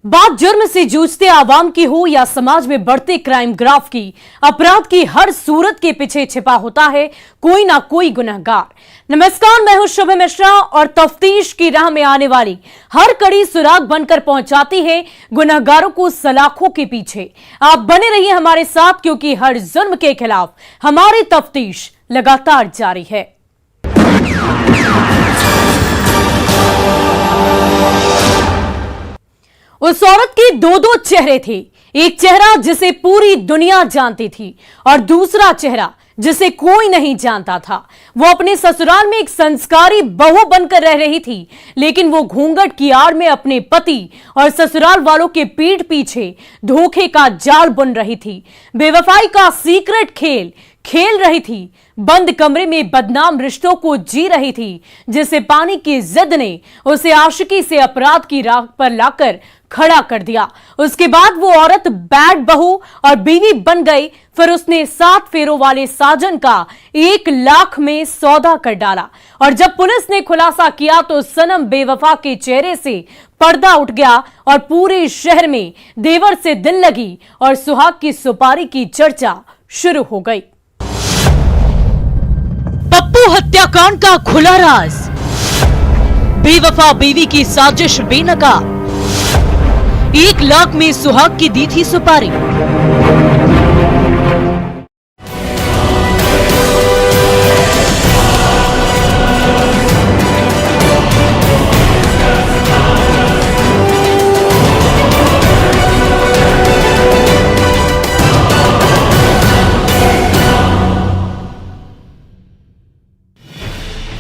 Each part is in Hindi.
बात जुर्म से जूझते आवाम की हो या समाज में बढ़ते क्राइम ग्राफ की, अपराध की हर सूरत के पीछे छिपा होता है कोई ना कोई गुनहगार। नमस्कार, मैं हूं शुभ मिश्रा और तफ्तीश की राह में आने वाली हर कड़ी सुराग बनकर पहुंचाती है गुनहगारों को सलाखों के पीछे। आप बने रहिए हमारे साथ, क्योंकि हर जुर्म के खिलाफ हमारी तफ्तीश लगातार जारी है। उस औरत के दो चेहरे थे। एक चेहरा जिसे पूरी दुनिया जानती थी और दूसरा चेहरा जिसे कोई नहीं जानता था। वो अपने ससुराल में एक संस्कारी बहू बनकर रह रही थी, लेकिन वो घूंघट की आड़ में अपने पति और ससुराल वालों के पीठ पीछे धोखे का जाल बुन रही थी। बेवफाई का सीक्रेट खेल खेल रही थी। बंद कमरे में बदनाम रिश्तों को जी रही थी, जिसे पानी की जिद ने उसे आशिकी से अपराध की राह पर लाकर खड़ा कर दिया। उसके बाद वो औरत बैड बहू और बीवी बन गई। फिर उसने 7 फेरों वाले साजन का 1 लाख में सौदा कर डाला और जब पुलिस ने खुलासा किया तो सनम बेवफा के चेहरे से पर्दा उठ गया और पूरे शहर में देवर से दिल लगी और सुहाग की सुपारी की चर्चा शुरू हो गई। पप्पू हत्याकांड का खुला राज, बेवफा बीवी की साजिश बेनकाब, 1 लाख में सुहाग की दी थी सुपारी।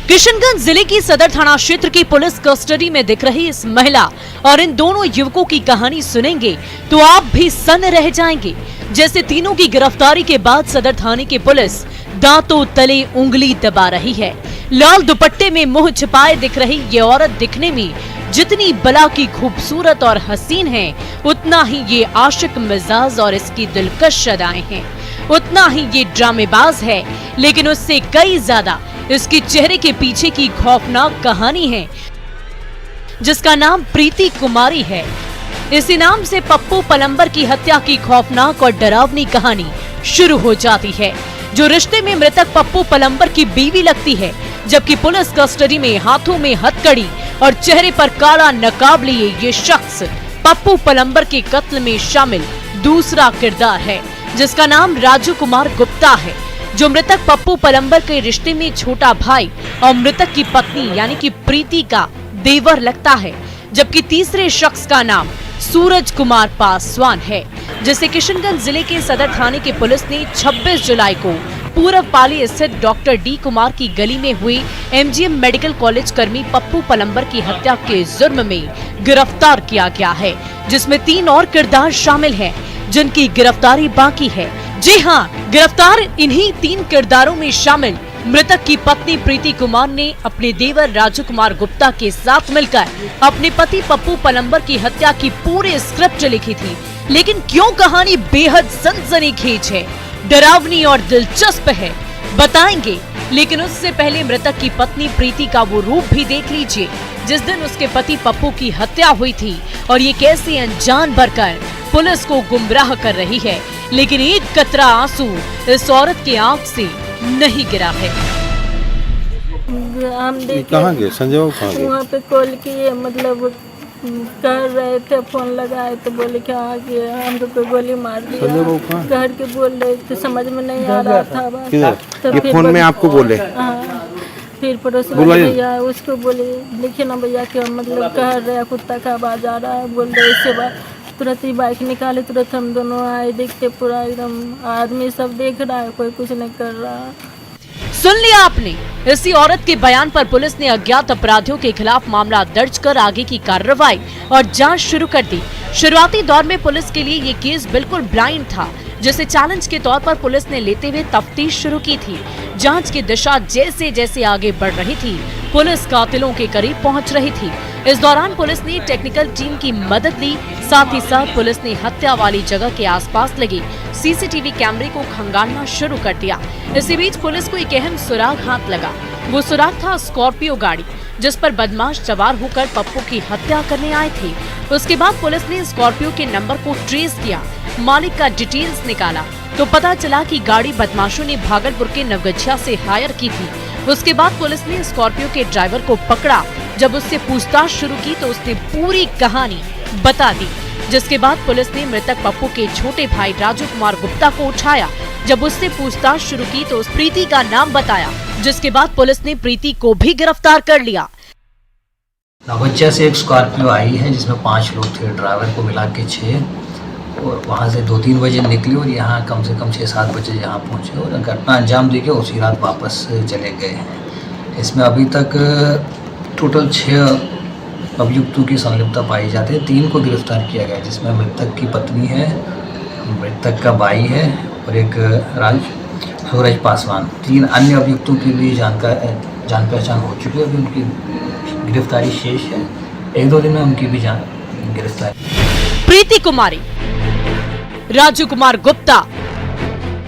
किशनगंज जिले की सदर थाना क्षेत्र की पुलिस कस्टडी में दिख रही इस महिला और इन दोनों युवकों की कहानी सुनेंगे तो आप भी सन्न रह जाएंगे। जैसे तीनों की गिरफ्तारी के बाद सदर थाने की पुलिस दांतों तले उंगली दबा रही है। लाल दुपट्टे में मुंह छिपाए दिख रही ये औरत दिखने में जितनी बला की खूबसूरत और हसीन है, उतना ही ये आशिक मिजाज और इसकी दिलकश अदाएं हैं। उतना ही ये ड्रामेबाज है, लेकिन उससे कई ज्यादा इसके चेहरे के पीछे की खौफनाक कहानी है, जिसका नाम प्रीति कुमारी है। इसी नाम से पप्पू पलंबर की हत्या की खौफनाक और डरावनी कहानी शुरू हो जाती है, जो रिश्ते में मृतक पप्पू पलंबर की बीवी लगती है, जबकि पुलिस कस्टडी में हाथों में हथकड़ी और चेहरे पर काला नकाब लिए ये शख्स पप्पू पलंबर के कत्ल में शामिल दूसरा किरदार है, जिसका नाम राजू कुमार गुप्ता है, जो मृतक पप्पू पलंबर के रिश्ते में छोटा भाई और मृतक की पत्नी यानी कि प्रीति का देवर लगता है। जबकि तीसरे शख्स का नाम सूरज कुमार पासवान है, जिसे किशनगंज जिले के सदर थाने की पुलिस ने 26 जुलाई को पूर्व पाली स्थित डॉक्टर डी कुमार की गली में हुई एमजीएम मेडिकल कॉलेज कर्मी पप्पू पलंबर की हत्या के जुर्म में गिरफ्तार किया गया है, जिसमें 3 और किरदार शामिल हैं, जिनकी गिरफ्तारी बाकी है। जी हाँ, गिरफ्तार इन्हीं 3 किरदारों में शामिल मृतक की पत्नी प्रीति कुमार ने अपने देवर राजू कुमार गुप्ता के साथ मिलकर अपने पति पप्पू पलंबर की हत्या की पूरी स्क्रिप्ट लिखी थी। लेकिन क्यों कहानी बेहद सनसनीखेज है, डरावनी और दिलचस्प है, बताएंगे। लेकिन उससे पहले मृतक की पत्नी प्रीति का वो रूप भी देख लीजिए, जिस दिन उसके पति पप्पू की हत्या हुई थी, और ये कैसे अनजान भरकर पुलिस को गुमराह कर रही है। लेकिन एक कतरा आंसू इस औरत की आंख से नहीं गिरा है। हम कहाँ गए संजय बाबू? कहाँ गए? वहाँ पे कॉल किए, मतलब कर रहे थे, फोन लगाए तो बोले कि आ गए, हमको कोई गोली मार दिया। संजय बाबू कहाँ? घर के बोल रहे थे, समझ में नहीं आ रहा था बात। किधर? तो ये फोन में आपको बोले? हाँ, फिर पड़ोसी भैया उसको बोले, लिखे ना भैया कि मतलब कह रहे कुत्ता का आवाज आ रहा है, बोल रहे। इसके बाद तुरंत ही बाइक निकाले, तुरंत हम दोनों आए, देखते पूरा एकदम आदमी सब देख रहा है, कोई कुछ नहीं कर रहा। सुन लिया आपने। इसी औरत के बयान पर पुलिस ने अज्ञात अपराधियों के खिलाफ मामला दर्ज कर आगे की कार्रवाई और जांच शुरू कर दी। शुरुआती दौर में पुलिस के लिए ये केस बिल्कुल ब्लाइंड था, जिसे चैलेंज के तौर पर पुलिस ने लेते हुए तफ्तीश शुरू की थी। जांच की दिशा जैसे जैसे आगे बढ़ रही थी, पुलिस कातिलों के करीब पहुंच रही थी। इस दौरान पुलिस ने टेक्निकल टीम की मदद ली। साथ ही साथ पुलिस ने हत्या वाली जगह के आसपास लगे सीसीटीवी कैमरे को खंगालना शुरू कर दिया। इसी बीच पुलिस को एक अहम सुराग हाथ लगा। वो सुराग था स्कॉर्पियो गाड़ी जिस पर बदमाश सवार होकर पप्पू की हत्या करने आए थे। उसके बाद पुलिस ने स्कॉर्पियो के नंबर को ट्रेस किया, मालिक का डिटेल्स निकाला तो पता चला कि गाड़ी बदमाशों ने भागलपुर के नवगछिया से हायर की थी। उसके बाद पुलिस ने स्कॉर्पियो के ड्राइवर को पकड़ा। जब उससे पूछताछ शुरू की तो उसने पूरी कहानी बता दी, जिसके बाद पुलिस ने मृतक पप्पू के छोटे भाई राजू कुमार गुप्ता को उठाया। जब उससे पूछताछ शुरू की तो उस प्रीति का नाम बताया, जिसके बाद पुलिस ने प्रीति को भी गिरफ्तार कर लिया। नवगछिया से एक स्कॉर्पियो आई है जिसमें 5 लोग थे, ड्राइवर को मिला के 6, और वहाँ से 2-3 बजे निकली और यहाँ कम से कम 6-7 बजे यहाँ पहुँचे और घटना अंजाम देके उसी रात वापस चले गए हैं। इसमें अभी तक टोटल 6 अभियुक्तों की संलिप्तता पाई जाती है। 3 को गिरफ्तार किया गया जिसमें मृतक की पत्नी है, मृतक का भाई है और एक सूरज पासवान। 3 अन्य अभियुक्तों की भी जान पहचान हो चुकी है, अभी उनकी गिरफ्तारी शेष है। 1-2 दिन में उनकी भी गिरफ्तारी। प्रीति कुमारी, राजू कुमार गुप्ता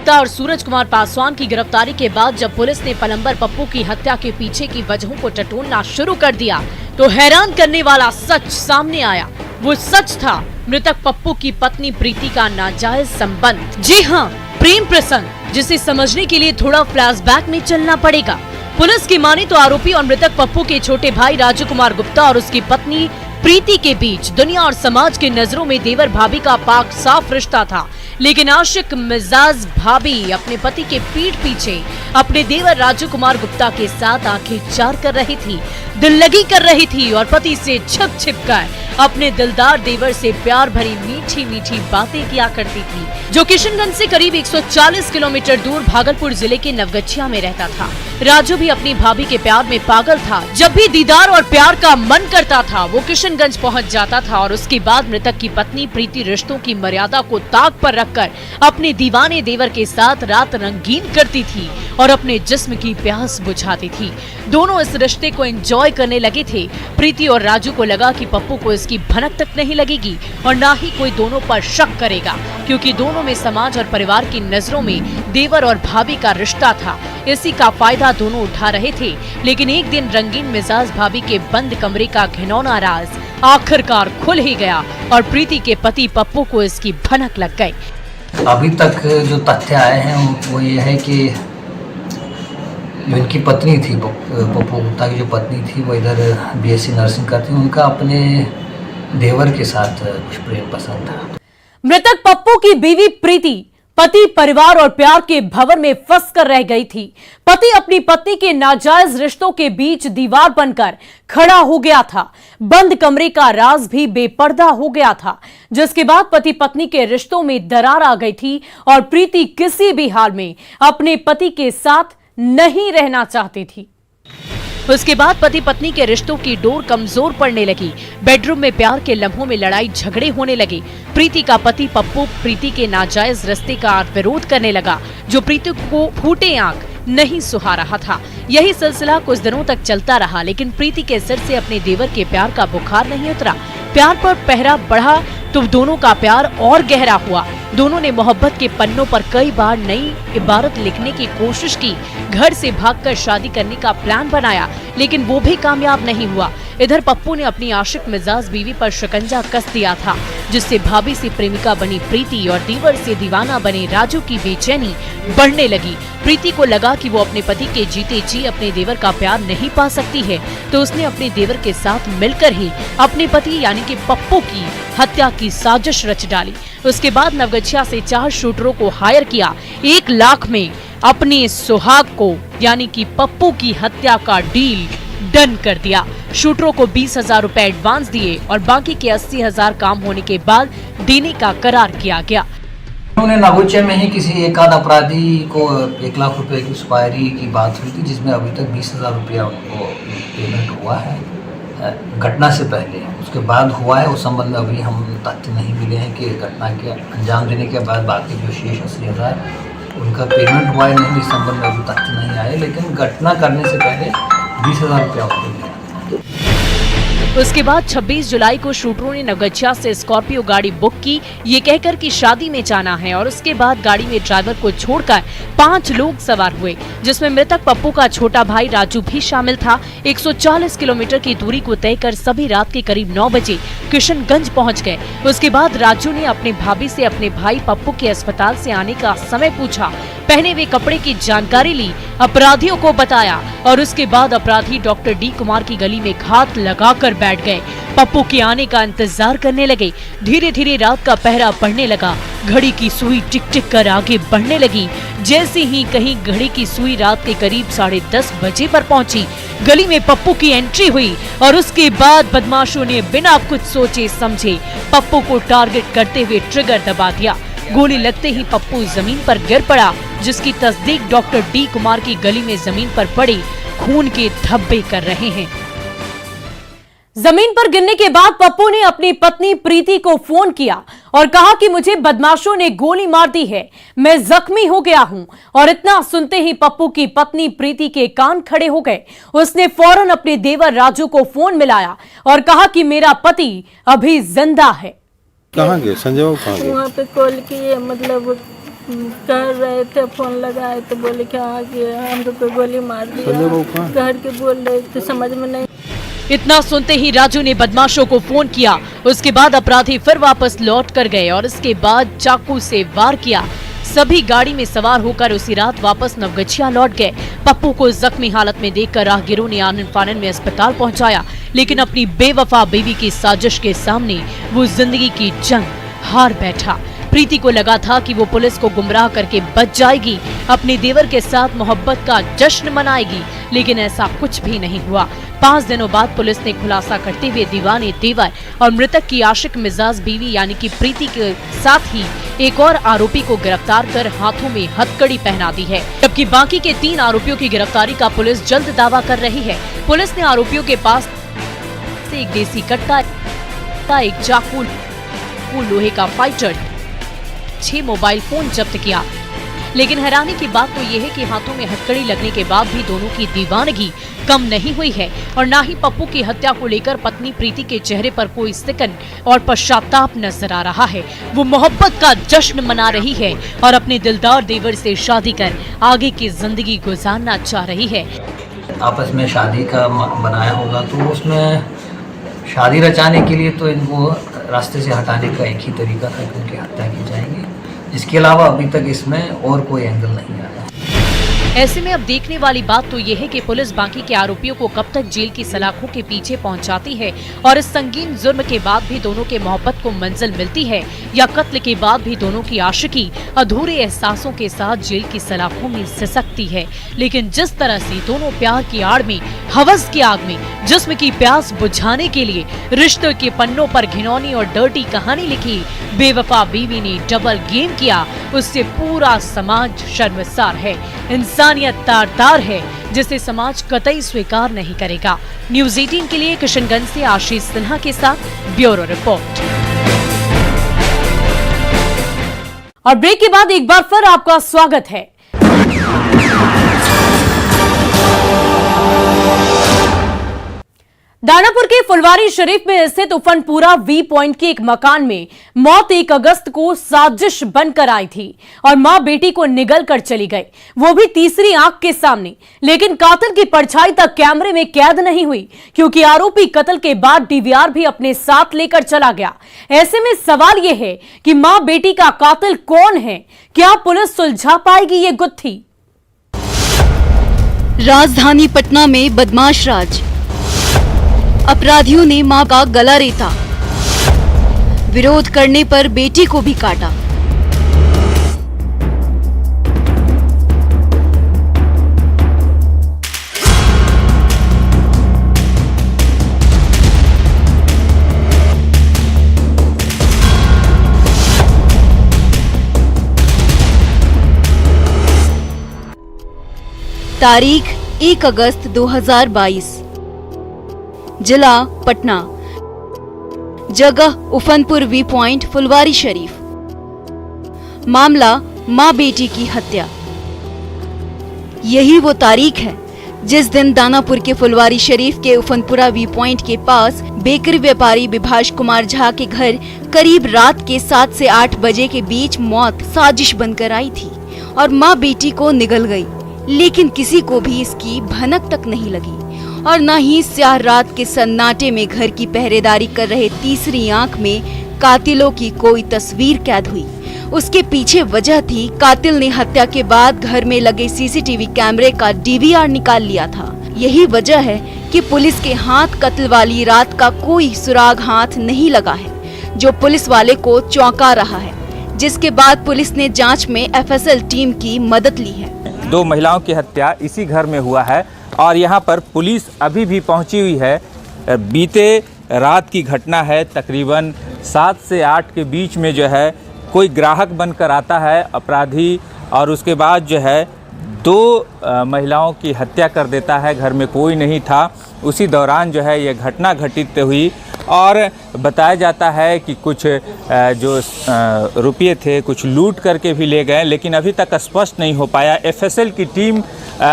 और सूरज कुमार पासवान की गिरफ्तारी के बाद जब पुलिस ने पलंबर पप्पू की हत्या के पीछे की वजहों को टटोलना शुरू कर दिया तो हैरान करने वाला सच सामने आया। वो सच था मृतक पप्पू की पत्नी प्रीति का नाजायज संबंध। जी हाँ, प्रेम प्रसंग, जिसे समझने के लिए थोड़ा फ्लैशबैक में चलना पड़ेगा। पुलिस की माने तो आरोपी और मृतक पप्पू के छोटे भाई राजू कुमार गुप्ता और उसकी पत्नी प्रीति के बीच दुनिया और समाज की नजरों में देवर भाभी का पाक साफ रिश्ता था। लेकिन आशिक मिजाज भाभी अपने पति के पीठ पीछे अपने देवर राजू कुमार गुप्ता के साथ आंखें चार कर रही थी, दिल लगी कर रही थी और पति से छिप छिप कर अपने दिलदार देवर से प्यार भरी मीठी मीठी बातें किया करती थी, जो किशनगंज से करीब 140 किलोमीटर दूर भागलपुर जिले के नवगछिया में रहता था। राजू भी अपनी भाभी के प्यार में पागल था। जब भी दीदार और प्यार का मन करता था वो किशनगंज पहुंच जाता था और उसके बाद मृतक की पत्नी प्रीति रिश्तों की मर्यादा को ताक पर रखकर अपने दीवाने देवर के साथ रात रंगीन करती थी और अपने जिस्म की प्यास बुझाती थी। दोनों इस रिश्ते को एंजॉय करने लगे थे। प्रीति और राजू को लगा कि पप्पू को इसकी भनक तक नहीं लगेगी और ना ही कोई दोनों पर शक करेगा, क्योंकि दोनों में समाज और परिवार की नजरों में देवर और भाभी का रिश्ता था। इसी का फायदा दोनों उठा रहे थे। लेकिन एक दिन रंगीन मिजाज भाभी के बंद कमरे का घिनौना राज आखिरकार खुल ही गया और प्रीति के पति पप्पू को इसकी भनक लग गई। अभी तक जो तथ्य आए हैं वो ये है कि जो इनकी पत्नी थी, पप्पू गुप्ता की जो पत्नी थी, वो इधर BSc नर्सिंग करती, उनका अपने देवर के साथ कुछ प्रेम पसंद था। मृतक पप्पू की बीवी प्रीति पति, परिवार और प्यार के भंवर में फंस कर रह गई थी। पति अपनी पत्नी के नाजायज रिश्तों के बीच दीवार बनकर खड़ा हो गया था। बंद कमरे का राज भी बेपर्दा हो गया था, जिसके बाद पति पत्नी के रिश्तों में दरार आ गई थी और प्रीति किसी भी हाल में अपने पति के साथ नहीं रहना चाहती थी। उसके बाद पति पत्नी के रिश्तों की डोर कमजोर पड़ने लगी। बेडरूम में प्यार के लम्हों में लड़ाई झगड़े होने लगे। प्रीति का पति पप्पू प्रीति के नाजायज रिश्ते का विरोध करने लगा, जो प्रीति को फूटे आंख नहीं सुहा रहा था। यही सिलसिला कुछ दिनों तक चलता रहा, लेकिन प्रीति के सिर से अपने देवर के प्यार का बुखार नहीं उतरा। प्यार पर पहरा बढ़ा तो दोनों का प्यार और गहरा हुआ। दोनों ने मोहब्बत के पन्नों पर कई बार नई इबारत लिखने की कोशिश की। घर से भागकर शादी करने का प्लान बनाया, लेकिन वो भी कामयाब नहीं हुआ। इधर पप्पू ने अपनी आशिक मिजाज बीवी पर शिकंजा कस दिया था, जिससे भाभी से प्रेमिका बनी प्रीति और देवर से दीवाना बने राजू की बेचैनी बढ़ने लगी। प्रीति को लगा कि वो अपने पति के जीते जी अपने देवर का प्यार नहीं पा सकती है, तो उसने अपने देवर के साथ मिलकर ही अपने पति यानी कि पप्पू की हत्या की साजिश रच डाली। उसके बाद नवगछिया से 4 शूटरों को हायर किया। 1 लाख में अपने सुहाग को यानी कि पप्पू की हत्या का डील डन कर दिया। शूटरों को 20,000 रुपए एडवांस दिए और बाकी के 80,000 काम होने के बाद देने का करार किया गया। उन्होंने नवगछिया में ही किसी एकाध अपराधी को 1 लाख रुपए की सुपारी की बात हुई थी, जिसमें अभी तक 20,000 रुपया उनको पेमेंट हुआ है घटना से पहले। उसके बाद हुआ है उस संबंध में अभी हम तथ्य नहीं मिले हैं कि घटना के अंजाम देने के बाद बाकी जो शेष 80,000 उनका पेमेंट हुआ है नहीं, इस संबंध में अभी तथ्य नहीं आए। लेकिन घटना करने से पहले 20,000 रुपया उनको दिया। उसके बाद 26 जुलाई को शूटरों ने नवगछिया से स्कॉर्पियो गाड़ी बुक की, ये कहकर कि शादी में जाना है, और उसके बाद गाड़ी में ड्राइवर को छोड़कर 5 लोग सवार हुए, जिसमें मृतक पप्पू का छोटा भाई राजू भी शामिल था। 140 किलोमीटर की दूरी को तय कर सभी रात के करीब 9 बजे किशनगंज पहुंच गए। उसके बाद राजू ने अपने भाभी से अपने भाई पप्पू के अस्पताल से आने का समय पूछा, पहने हुए कपड़े की जानकारी ली, अपराधियों को बताया, और उसके बाद अपराधी डॉक्टर डी कुमार की गली में घात लगाकर बैठ गए। पप्पू के आने का इंतजार करने लगे। धीरे धीरे रात का पहरा बढ़ने लगा। घड़ी की सुई टिक टिक कर आगे बढ़ने लगी। जैसे ही कहीं घड़ी की सुई रात के करीब 10:30 बजे पर पहुंची, गली में पप्पू की एंट्री हुई, और उसके बाद बदमाशों ने बिना कुछ सोचे समझे पप्पू को टारगेट करते हुए ट्रिगर दबा दिया। गोली लगते ही पप्पू जमीन पर गिर पड़ा, जिसकी तस्दीक डॉक्टर डी कुमार की गली में जमीन पर पड़े खून के धब्बे कर रहे हैं। जमीन पर गिरने के बाद पप्पू ने अपनी पत्नी प्रीति को फोन किया और कहा कि मुझे बदमाशों ने गोली मार दी है, मैं जख्मी हो गया हूं। और इतना सुनते ही पप्पू की पत्नी प्रीति के कान खड़े हो गए। उसने फौरन अपने देवर राजू को फोन मिलाया और कहा कि मेरा पति अभी जिंदा है। कहाँ गए संजय बाबू, कहाँ गए? वहाँ पे कॉल किए, मतलब कर रहे थे, फोन लगाए तो बोले कि हाँ कि हम तो गोली मार संजय बाबू दिया, कहाँ? घर के बोल रहे थे, समझ में नहीं। इतना सुनते ही राजू ने बदमाशों को फोन किया। उसके बाद अपराधी फिर वापस लौट कर गए और इसके बाद चाकू से वार किया। सभी गाड़ी में सवार होकर उसी रात वापस नवगछिया लौट गए। पप्पू को जख्मी हालत में देखकर राहगीरों ने आनन फानन में अस्पताल पहुंचाया, लेकिन अपनी बेवफा बीवी की साजिश के सामने वो जिंदगी की जंग हार बैठा। प्रीति को लगा था कि वो पुलिस को गुमराह करके बच जाएगी, अपने देवर के साथ मोहब्बत का जश्न मनाएगी, लेकिन ऐसा कुछ भी नहीं हुआ। 5 दिनों बाद पुलिस ने खुलासा करते हुए दीवाने देवर और मृतक की आशिक मिजाज बीवी यानी कि प्रीति के साथ ही एक और आरोपी को गिरफ्तार कर हाथों में हथकड़ी पहना दी है, जबकि बाकी के 3 आरोपियों की गिरफ्तारी का पुलिस जल्द दावा कर रही है। पुलिस ने आरोपियों के पास से एक देसी कट्टा, एक चाकू, लोहे का फाइटर, 6 मोबाइल फोन जब्त किया। लेकिन हैरानी की बात तो यह है कि हाथों में हथकड़ी लगने के बाद भी दोनों की दीवानगी कम नहीं हुई है और न ही पप्पू की हत्या को लेकर पत्नी प्रीति के चेहरे पर कोई सिकन और पश्चाताप नजर आ रहा है। वो मोहब्बत का जश्न मना रही है और अपने दिलदार देवर से शादी कर आगे की जिंदगी गुजारना चाह रही है। आपस में शादी का बनाया होगा तो उसमें शादी रचाने के लिए तो इनको रास्ते से हटाने का एक ही तरीका था कि उनकी हत्या की जाएगी। इसके अलावा अभी तक इसमें और कोई एंगल नहीं आया। ऐसे में अब देखने वाली बात तो यह है कि पुलिस बाकी के आरोपियों को कब तक जेल की सलाखों के पीछे पहुंचाती है और इस संगीन जुर्म के बाद भी दोनों के मोहब्बत को मंजिल मिलती है या कत्ल के बाद भी दोनों की आशिकी अधूरे एहसासों के साथ जेल की सलाखों में सिसकती है। लेकिन जिस तरह से दोनों प्यार की आड़ में, हवस की आग में जिस्म की प्यास बुझाने के लिए रिश्तों के पन्नों पर घिनौनी और डर्टी कहानी लिखी बेवफा बीवी ने डबल गेम किया, उससे पूरा समाज शर्मसार है। इंसानियत तार-तार है जिसे समाज कतई स्वीकार नहीं करेगा। न्यूज़ 18 के लिए किशनगंज से आशीष सिन्हा के साथ ब्यूरो रिपोर्ट। और ब्रेक के बाद एक बार फिर आपका स्वागत है। दानापुर के फुलवारी शरीफ में स्थित उफनपुरा वी पॉइंट के एक मकान में मौत 1 अगस्त को साजिश बनकर आई थी और मां बेटी को निगल कर चली गई, वो भी तीसरी आंख के सामने। लेकिन कातिल की परछाई तक कैमरे में कैद नहीं हुई क्योंकि आरोपी कत्ल के बाद डीवीआर भी अपने साथ लेकर चला गया। ऐसे में सवाल यह है कि मां बेटी का कातिल कौन है? क्या पुलिस सुलझा पाएगी ये गुत्थी? राजधानी पटना में बदमाश राज, अपराधियों ने मां का गला रेता, विरोध करने पर बेटी को भी काटा। तारीख 1 अगस्त 2022, जिला पटना, जगह उफनपुर वी पॉइंट फुलवारी शरीफ। मामला मां बेटी की हत्या। यही वो तारीख है जिस दिन दानापुर के फुलवारी शरीफ के उफनपुरा व्यू पॉइंट के पास बेकरी व्यापारी विभाष कुमार झा के घर करीब रात के 7 से 8 बजे के बीच मौत साजिश बनकर आई थी और मां बेटी को निगल गई, लेकिन किसी को भी इसकी भनक तक नहीं लगी और न ही स्याह रात के सन्नाटे में घर की पहरेदारी कर रहे तीसरी आंख में कातिलों की कोई तस्वीर कैद हुई। उसके पीछे वजह थी कातिल ने हत्या के बाद घर में लगे सीसीटीवी कैमरे का डीवीआर निकाल लिया था। यही वजह है कि पुलिस के हाथ कत्ल वाली रात का कोई सुराग हाथ नहीं लगा है, जो पुलिस वाले को चौंका रहा है, जिसके बाद पुलिस ने जांच में एफएसएल टीम की मदद ली है। 2 महिलाओं की हत्या इसी घर में हुआ है और यहाँ पर पुलिस अभी भी पहुँची हुई है। बीते रात की घटना है, तकरीबन 7 से 8 के बीच में जो है कोई ग्राहक बनकर आता है अपराधी और उसके बाद जो है 2 महिलाओं की हत्या कर देता है। घर में कोई नहीं था, उसी दौरान जो है ये घटना घटित हुई और बताया जाता है कि कुछ जो रुपये थे कुछ लूट करके भी ले गए, लेकिन अभी तक स्पष्ट नहीं हो पाया। एफएसएल की टीम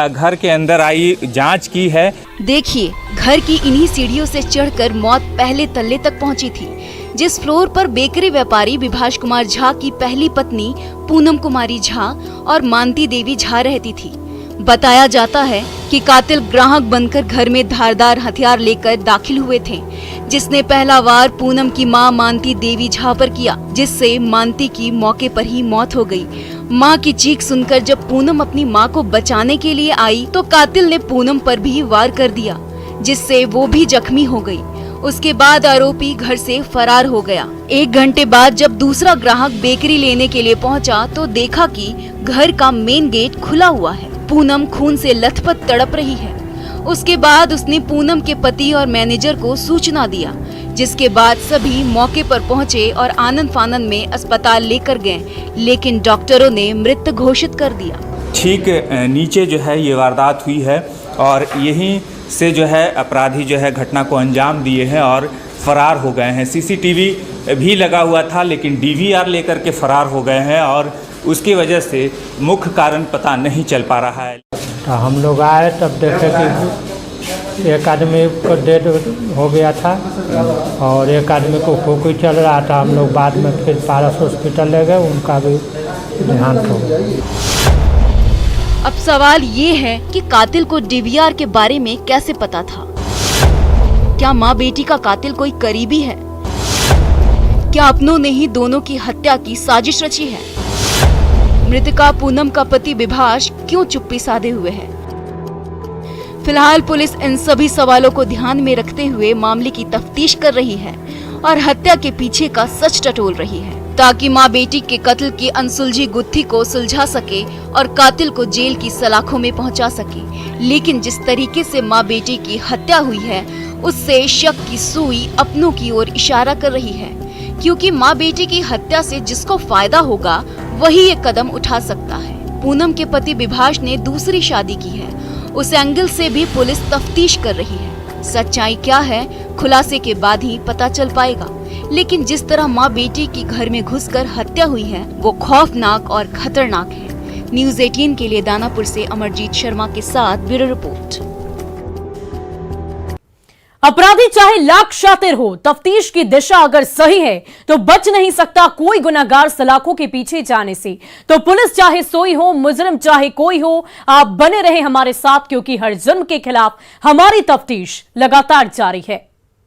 घर के अंदर आई, जांच की है। देखिए, घर की इन्हीं सीढ़ियों से चढ़कर मौत पहले तल्ले तक पहुंची थी, जिस फ्लोर पर बेकरी व्यापारी विभाष कुमार झा की पहली पत्नी पूनम कुमारी झा और मानती देवी झा रहती थी। बताया जाता है कि कातिल ग्राहक बनकर घर में धारदार हथियार लेकर दाखिल हुए थे, जिसने पहला वार पूनम की मां मानती देवी झा पर किया, जिससे मानती की मौके पर ही मौत हो गई। मां की चीख सुनकर जब पूनम अपनी मां को बचाने के लिए आई तो कातिल ने पूनम पर भी वार कर दिया, जिससे वो भी जख्मी हो गई। उसके बाद आरोपी घर से फरार हो गया। 1 घंटे बाद जब दूसरा ग्राहक बेकरी लेने के लिए पहुंचा तो देखा कि घर का मेन गेट खुला हुआ है। पूनम खून से लथपथ तड़प रही है। उसके बाद उसने पूनम के पति और मैनेजर को सूचना दिया, जिसके बाद सभी मौके पर पहुंचे और आनंद फानंद में अस्पताल लेकर गए, लेकिन डॉक्टरों ने मृत घोषित कर दिया। ठीक नीचे जो है ये वारदात हुई है और यहीं से जो है अपराधी जो है घटना को अंजाम दिए हैं और फरार हो गए हैं। सीसीटीवी भी लगा हुआ था, लेकिन डीवीआर लेकर के फरार हो गए हैं और उसकी वजह से मुख्य कारण पता नहीं चल पा रहा है। तो हम लोग आए तब देखे कि एक आदमी को डेड हो गया था और एक आदमी को खोखी चल रहा था। हम लोग बाद में फिर पारस हॉस्पिटल ले गए, उनका भी देहांत हो गया। अब सवाल ये है कि कातिल को डीवीआर के बारे में कैसे पता था? क्या माँ बेटी का कातिल कोई करीबी है? क्या अपनों ने ही दोनों की हत्या की साजिश रची है? मृतका पूनम का पति विभाष क्यों चुप्पी साधे हुए है? फिलहाल पुलिस इन सभी सवालों को ध्यान में रखते हुए मामले की तफ्तीश कर रही है और हत्या के पीछे का सच टटोल रही है, ताकि माँ बेटी के कत्ल की अनसुलझी गुत्थी को सुलझा सके और कातिल को जेल की सलाखों में पहुंचा सके। लेकिन जिस तरीके से माँ बेटी की हत्या हुई है, उससे शक की सुई अपनों की ओर इशारा कर रही है, क्योंकि माँ बेटी की हत्या से जिसको फायदा होगा वही ये कदम उठा सकता है। पूनम के पति विभाष ने दूसरी शादी की है, उस एंगल से भी पुलिस तफ्तीश कर रही है। सच्चाई क्या है, खुलासे के बाद ही पता चल पाएगा। लेकिन जिस तरह माँ बेटी की घर में घुसकर हत्या हुई है, वो खौफनाक और खतरनाक है। न्यूज़ 18 के लिए दानापुर से अमरजीत शर्मा के साथ ब्यूरो रिपोर्ट। अपराधी चाहे लाख शातिर हो, तफ्तीश की दिशा अगर सही है तो बच नहीं सकता कोई गुनहगार सलाखों के पीछे जाने से। तो पुलिस चाहे सोई हो, मुजरिम चाहे कोई हो, आप बने रहे हमारे साथ, क्योंकि हर जुर्म के खिलाफ हमारी तफ्तीश लगातार जारी है।